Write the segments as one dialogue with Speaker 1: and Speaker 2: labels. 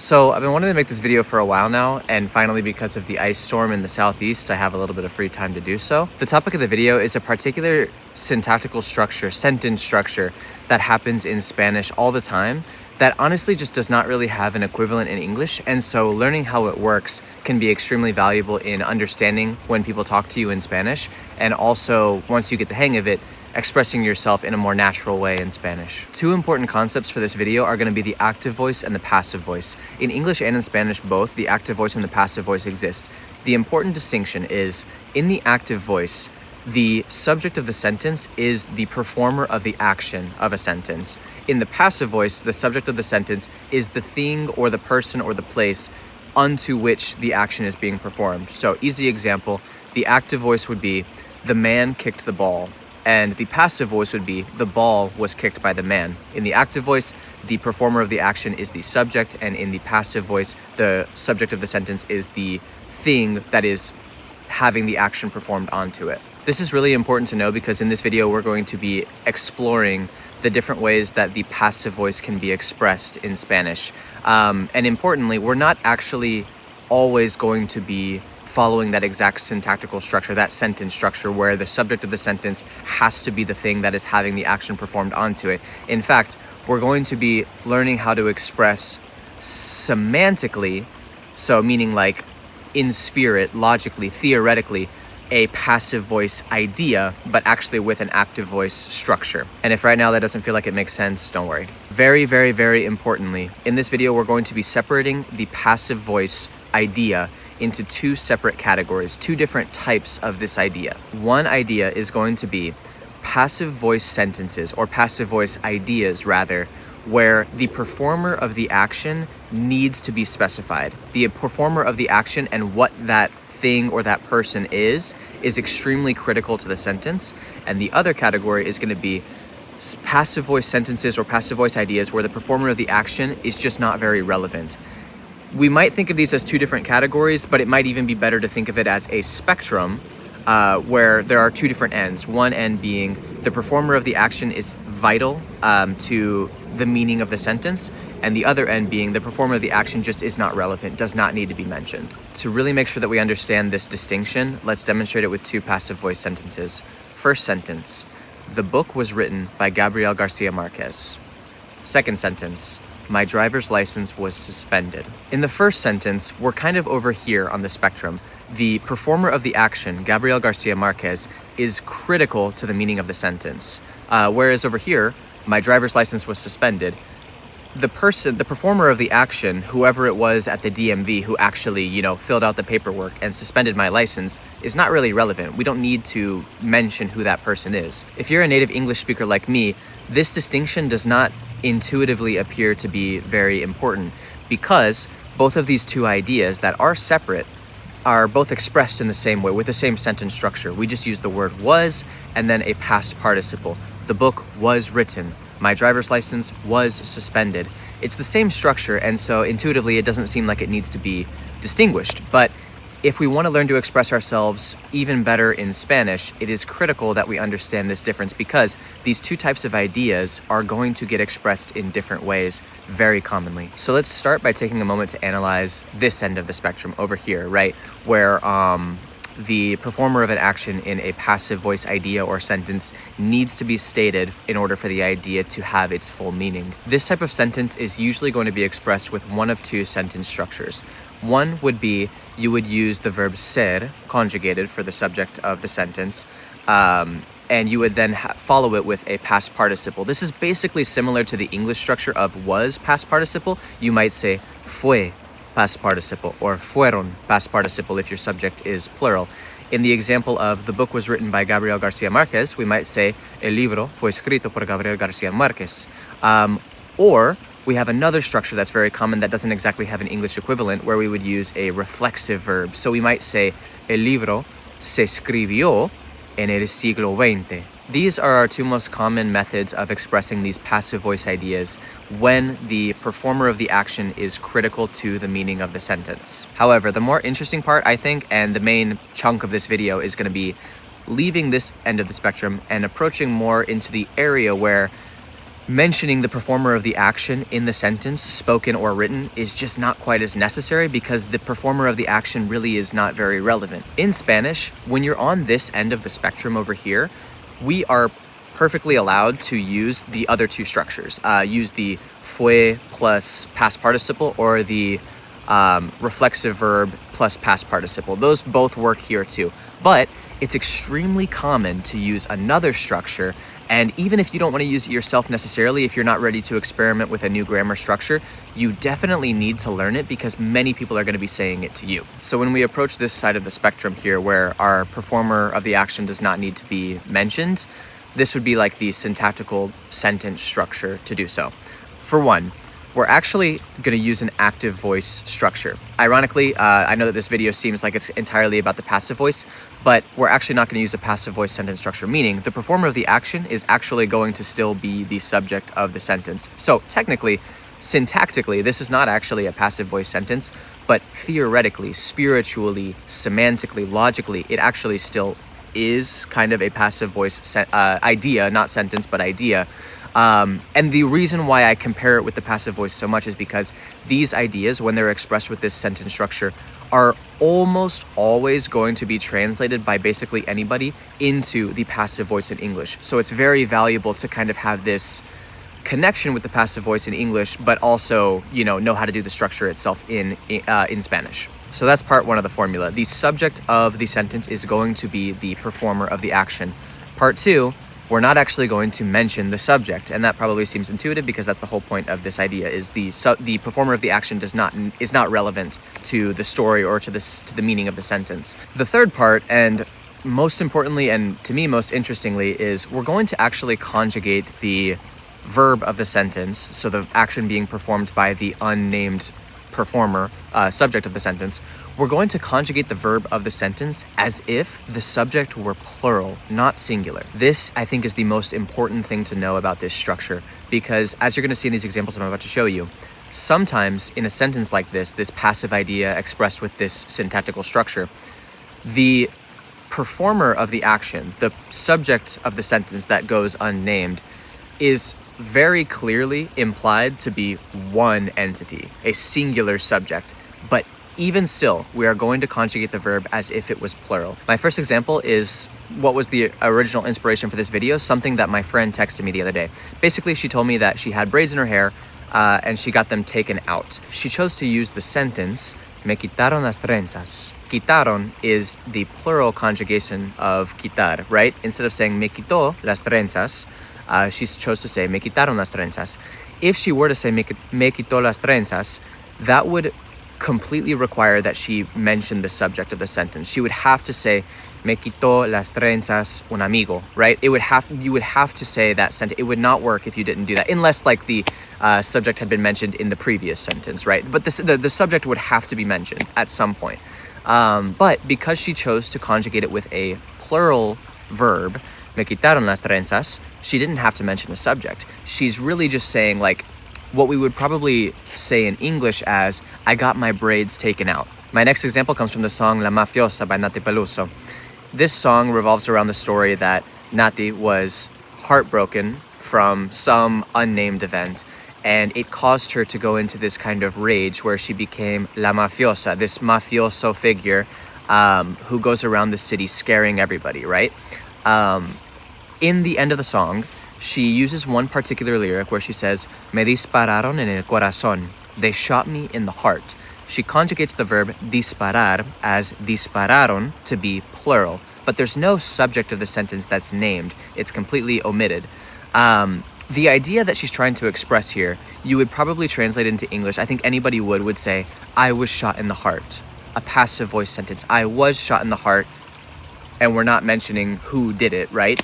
Speaker 1: So I've been wanting to make this video for a while now, and finally because of the ice storm in the southeast, I have a little bit of free time to do so. The topic of the video is a particular syntactical structure, sentence structure, that happens in Spanish all the time that honestly just does not really have an equivalent in English, and so learning how it works can be extremely valuable in understanding when people talk to you in Spanish, and also, once you get the hang of it, expressing yourself in a more natural way in Spanish. Two important concepts for this video are going to be the active voice and the passive voice. In English and in Spanish both, the active voice and the passive voice exist. The important distinction is, in the active voice, the subject of the sentence is the performer of the action of a sentence. In the passive voice, the subject of the sentence is the thing or the person or the place unto which the action is being performed. So, easy example, the active voice would be, the man kicked the ball. And the passive voice would be, the ball was kicked by the man. In the active voice, the performer of the action is the subject, and in the passive voice, the subject of the sentence is the thing that is having the action performed onto it. This is really important to know because in this video, we're going to be exploring the different ways that the passive voice can be expressed in Spanish. And importantly, we're not actually always going to be following that exact syntactical structure, that sentence structure where the subject of the sentence has to be the thing that is having the action performed onto it. In fact, we're going to be learning how to express semantically, so meaning like in spirit, logically, theoretically, a passive voice idea, but actually with an active voice structure. And if right now that doesn't feel like it makes sense, don't worry. Very, very, very importantly, in this video, we're going to be separating the passive voice idea into two separate categories, two different types of this idea. One idea is going to be passive voice sentences, or passive voice ideas rather, where the performer of the action needs to be specified. The performer of the action and what that thing or that person is extremely critical to the sentence. And the other category is going to be passive voice sentences or passive voice ideas where the performer of the action is just not very relevant. We might think of these as two different categories, but it might even be better to think of it as a spectrum where there are two different ends. One end being the performer of the action is vital to the meaning of the sentence, and the other end being the performer of the action just is not relevant, does not need to be mentioned. To really make sure that we understand this distinction, let's demonstrate it with two passive voice sentences. First sentence, the book was written by Gabriel Garcia Marquez. Second sentence, my driver's license was suspended. In the first sentence, we're kind of over here on the spectrum. The performer of the action, Gabriel Garcia Marquez, is critical to the meaning of the sentence. Whereas over here, my driver's license was suspended. The performer of the action, whoever it was at the DMV who actually, filled out the paperwork and suspended my license, is not really relevant. We don't need to mention who that person is. If you're a native English speaker like me, this distinction does not intuitively appear to be very important because both of these two ideas that are separate are both expressed in the same way with the same sentence structure. We just use the word was and then a past participle. The book was written. My driver's license was suspended. It's the same structure, and so intuitively it doesn't seem like it needs to be distinguished. But if we want to learn to express ourselves even better in Spanish, it is critical that we understand this difference because these two types of ideas are going to get expressed in different ways very commonly. So let's start by taking a moment to analyze this end of the spectrum over here, right? Where the performer of an action in a passive voice idea or sentence needs to be stated in order for the idea to have its full meaning. This type of sentence is usually going to be expressed with one of two sentence structures. One would be you would use the verb ser, conjugated for the subject of the sentence, and you would then follow it with a past participle. This is basically similar to the English structure of was past participle. You might say fue past participle or fueron past participle if your subject is plural. In the example of the book was written by Gabriel Garcia Marquez, we might say el libro fue escrito por Gabriel Garcia Marquez. Or we have another structure that's very common that doesn't exactly have an English equivalent where we would use a reflexive verb. So we might say el libro se escribió en el siglo XX. These are our two most common methods of expressing these passive voice ideas when the performer of the action is critical to the meaning of the sentence. However, the more interesting part, I think, and the main chunk of this video is going to be leaving this end of the spectrum and approaching more into the area where mentioning the performer of the action in the sentence, spoken or written, is just not quite as necessary because the performer of the action really is not very relevant. In Spanish, when you're on this end of the spectrum over here, we are perfectly allowed to use the other two structures. Use the fue plus past participle or the reflexive verb plus past participle. Those both work here too. But it's extremely common to use another structure. And even if you don't want to use it yourself necessarily, if you're not ready to experiment with a new grammar structure, you definitely need to learn it because many people are going to be saying it to you. So when we approach this side of the spectrum here where our performer of the action does not need to be mentioned, this would be like the syntactical sentence structure to do so. For one, we're actually going to use an active voice structure. Ironically, I know that this video seems like it's entirely about the passive voice, but we're actually not going to use a passive voice sentence structure, meaning the performer of the action is actually going to still be the subject of the sentence. So technically, syntactically, this is not actually a passive voice sentence, but theoretically, spiritually, semantically, logically, it actually still is kind of a passive voice idea, not sentence, but idea. And the reason why I compare it with the passive voice so much is because these ideas, when they're expressed with this sentence structure, are almost always going to be translated by basically anybody into the passive voice in English. So it's very valuable to kind of have this connection with the passive voice in English, but also, know how to do the structure itself in Spanish. So that's part one of the formula. The subject of the sentence is going to be the performer of the action. Part two, we're not actually going to mention the subject, and that probably seems intuitive because that's the whole point of this idea: is the performer of the action is not relevant to the story or to the meaning of the sentence. The third part, and most importantly, and to me most interestingly, is we're going to actually conjugate the verb of the sentence, so the action being performed by the unnamed performer, subject of the sentence. We're going to conjugate the verb of the sentence as if the subject were plural, not singular. This, I think, is the most important thing to know about this structure because, as you're going to see in these examples I'm about to show you, sometimes in a sentence like this passive idea expressed with this syntactical structure, the performer of the action, the subject of the sentence that goes unnamed, is very clearly implied to be one entity, a singular subject. But even still, we are going to conjugate the verb as if it was plural. My first example is what was the original inspiration for this video, something that my friend texted me the other day. Basically, she told me that she had braids in her hair and she got them taken out. She chose to use the sentence, me quitaron las trenzas. Quitaron is the plural conjugation of quitar, right? Instead of saying me quitó las trenzas, she chose to say me quitaron las trenzas. If she were to say me quitó las trenzas, that would completely require that she mention the subject of the sentence. She would have to say me quitó las trenzas un amigo, right? You would have to say that sentence. It would not work if you didn't do that, unless like the subject had been mentioned in the previous sentence, right? But the subject would have to be mentioned at some point. But because she chose to conjugate it with a plural verb, me quitaron las trenzas, she didn't have to mention a subject. She's really just saying like what we would probably say in English as, I got my braids taken out. My next example comes from the song La Mafiosa by Nati Peluso. This song revolves around the story that Nati was heartbroken from some unnamed event, and it caused her to go into this kind of rage where she became La Mafiosa, this mafioso figure who goes around the city scaring everybody, right? In the end of the song, she uses one particular lyric where she says, me dispararon en el corazón. They shot me in the heart. She conjugates the verb disparar as dispararon to be plural, but there's no subject of the sentence that's named. It's completely omitted. The idea that she's trying to express here, you would probably translate into English. I think anybody would say, I was shot in the heart. A passive voice sentence. I was shot in the heart, and we're not mentioning who did it, right?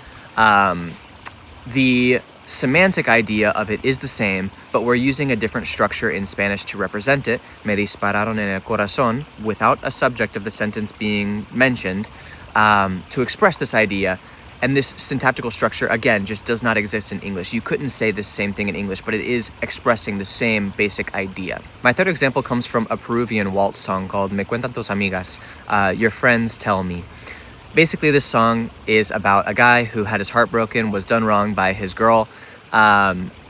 Speaker 1: The semantic idea of it is the same, but we're using a different structure in Spanish to represent it. Me dispararon en el corazón, without a subject of the sentence being mentioned, to express this idea. And this syntactical structure, again, just does not exist in English. You couldn't say the same thing in English, but it is expressing the same basic idea. My third example comes from a Peruvian waltz song called Me Cuentan Tus Amigas, Your Friends Tell Me. Basically, this song is about a guy who had his heart broken, was done wrong by his girl,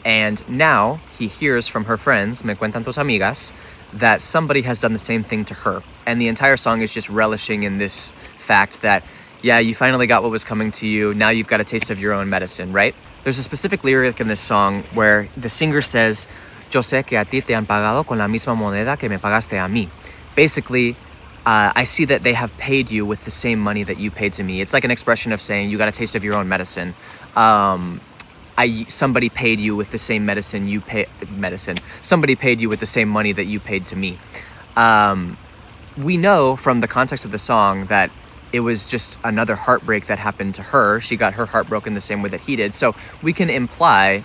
Speaker 1: And now he hears from her friends, me cuentan tus amigas, that somebody has done the same thing to her. And the entire song is just relishing in this fact that, yeah, you finally got what was coming to you. Now you've got a taste of your own medicine, right? There's a specific lyric in this song where the singer says, yo sé que a ti te han pagado con la misma moneda que me pagaste a mí. Basically, I see that they have paid you with the same money that you paid to me. It's like an expression of saying you got a taste of your own medicine. Somebody paid you with the same Somebody paid you with the same money that you paid to me. We know from the context of the song that it was just another heartbreak that happened to her. She got her heart broken the same way that he did. So we can infer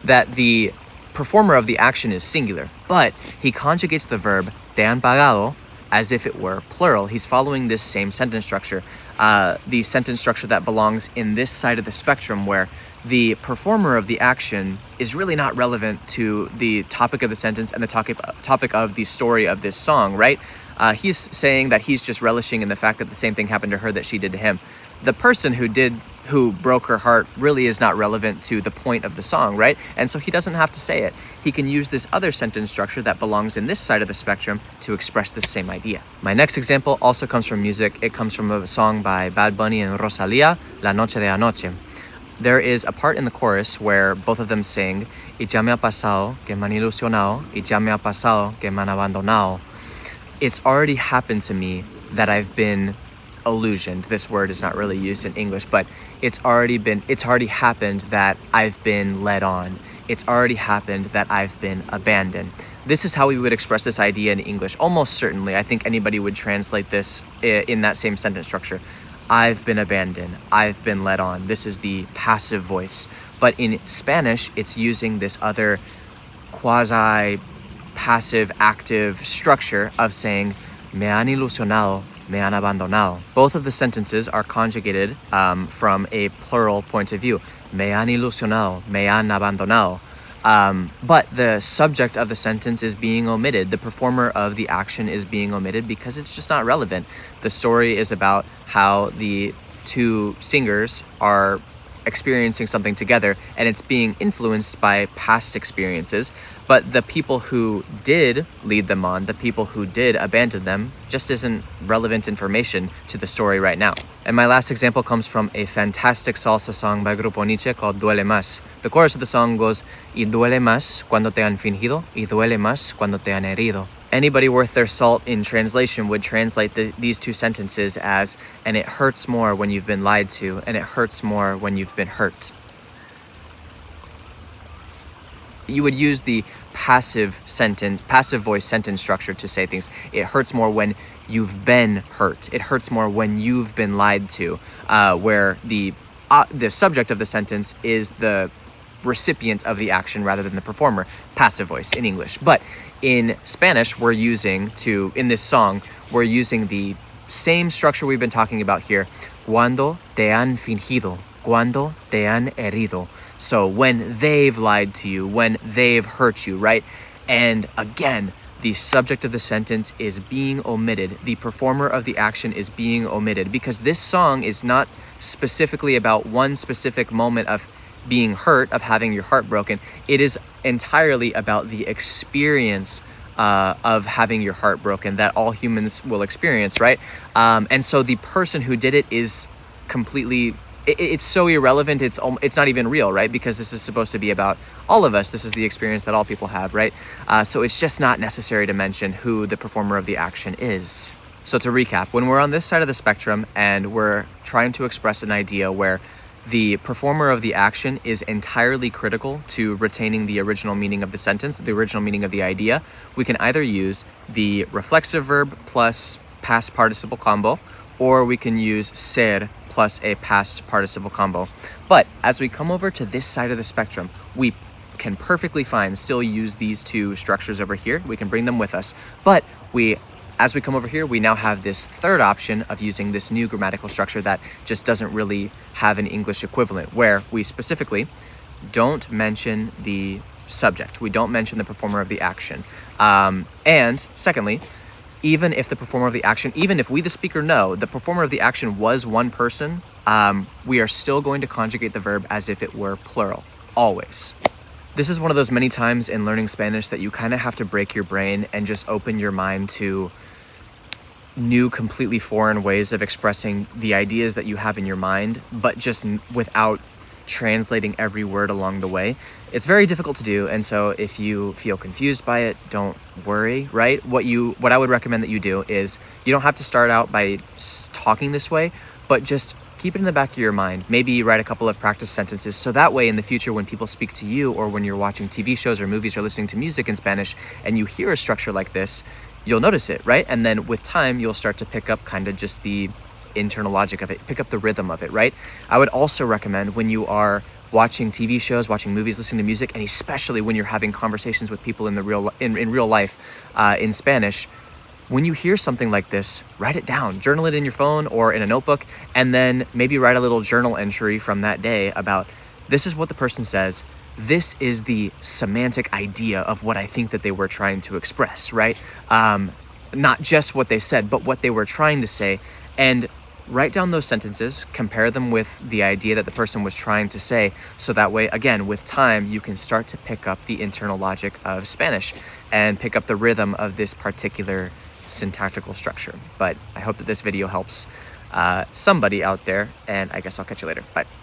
Speaker 1: that the performer of the action is singular, but he conjugates the verb te han pagado as if it were plural. He's following this same sentence structure, the sentence structure that belongs in this side of the spectrum where the performer of the action is really not relevant to the topic of the sentence and the topic of the story of this song, right? He's saying that he's just relishing in the fact that the same thing happened to her that she did to him. The person who broke her heart really is not relevant to the point of the song, right? And so he doesn't have to say it. He can use this other sentence structure that belongs in this side of the spectrum to express the same idea. My next example also comes from music. It comes from a song by Bad Bunny and Rosalía, La Noche de Anoche. There is a part in the chorus where both of them sing, y ya me ha pasado que me han ilusionado, y ya me ha pasado que me han abandonado. It's already happened to me that I've been illusioned. This word is not really used in English, but it's already happened that I've been led on. It's already happened that I've been abandoned. This is how we would express this idea in English. Almost certainly, I think anybody would translate this in that same sentence structure. I've been abandoned. I've been led on. This is the passive voice. But in Spanish, it's using this other quasi-passive active structure of saying, me han ilusionado, me han abandonado. Both of the sentences are conjugated from a plural point of view. Me han ilusionado, me han abandonado. But the subject of the sentence is being omitted. The performer of the action is being omitted because it's just not relevant. The story is about how the two singers are experiencing something together and it's being influenced by past experiences. But the people who did lead them on, the people who did abandon them, just isn't relevant information to the story right now. And my last example comes from a fantastic salsa song by Grupo Nietzsche called Duele Más. The chorus of the song goes, y duele más cuando te han fingido, y duele más cuando te han herido. Anybody worth their salt in translation would translate these two sentences as, and it hurts more when you've been lied to, and it hurts more when you've been hurt. You would use the passive voice sentence structure to say things. It hurts more when you've been hurt. It hurts more when you've been lied to, where the subject of the sentence is the recipient of the action rather than the performer. Passive voice in English. But in Spanish, in this song, we're using the same structure we've been talking about here. Cuando te han fingido, cuando te han herido. So when they've lied to you, when they've hurt you, right? And again, the subject of the sentence is being omitted. The performer of the action is being omitted because this song is not specifically about one specific moment of being hurt, of having your heart broken. It is entirely about the experience of having your heart broken that all humans will experience, right? And so the person who did it is completely... It's so irrelevant, it's not even real, right? Because this is supposed to be about all of us. This is the experience that all people have, right? So it's just not necessary to mention who the performer of the action is. So to recap, when we're on this side of the spectrum and we're trying to express an idea where the performer of the action is entirely critical to retaining the original meaning of the sentence, the original meaning of the idea, we can either use the reflexive verb plus past participle combo, or we can use ser plus a past participle combo. But as we come over to this side of the spectrum, we can perfectly fine still use these two structures over here. We can bring them with us. But as we come over here, we now have this third option of using this new grammatical structure that just doesn't really have an English equivalent, where we specifically don't mention the subject. We don't mention the performer of the action. And secondly, even if the performer of the action, even if we, the speaker, know the performer of the action was one person, we are still going to conjugate the verb as if it were plural, always. This is one of those many times in learning Spanish that you kind of have to break your brain and just open your mind to new, completely foreign ways of expressing the ideas that you have in your mind, but just without translating every word along the way. It's very difficult to do, and so if you feel confused by it, don't worry, right? What I would recommend that you do is you don't have to start out by talking this way, but just keep it in the back of your mind. Maybe write a couple of practice sentences so that way in the future when people speak to you, or when you're watching TV shows or movies or listening to music in Spanish and you hear a structure like this, you'll notice it, right? And then with time, you'll start to pick up kind of just the internal logic of it, pick up the rhythm of it, right? I would also recommend when you are watching TV shows, watching movies, listening to music, and especially when you're having conversations with people in real life in Spanish, when you hear something like this, write it down, journal it in your phone or in a notebook, and then maybe write a little journal entry from that day about, this is what the person says, this is the semantic idea of what I think that they were trying to express, right? Not just what they said, but what they were trying to say. And write down those sentences, compare them with the idea that the person was trying to say, so that way, again, with time, you can start to pick up the internal logic of Spanish and pick up the rhythm of this particular syntactical structure. But I hope that this video helps somebody out there, and I guess I'll catch you later. Bye.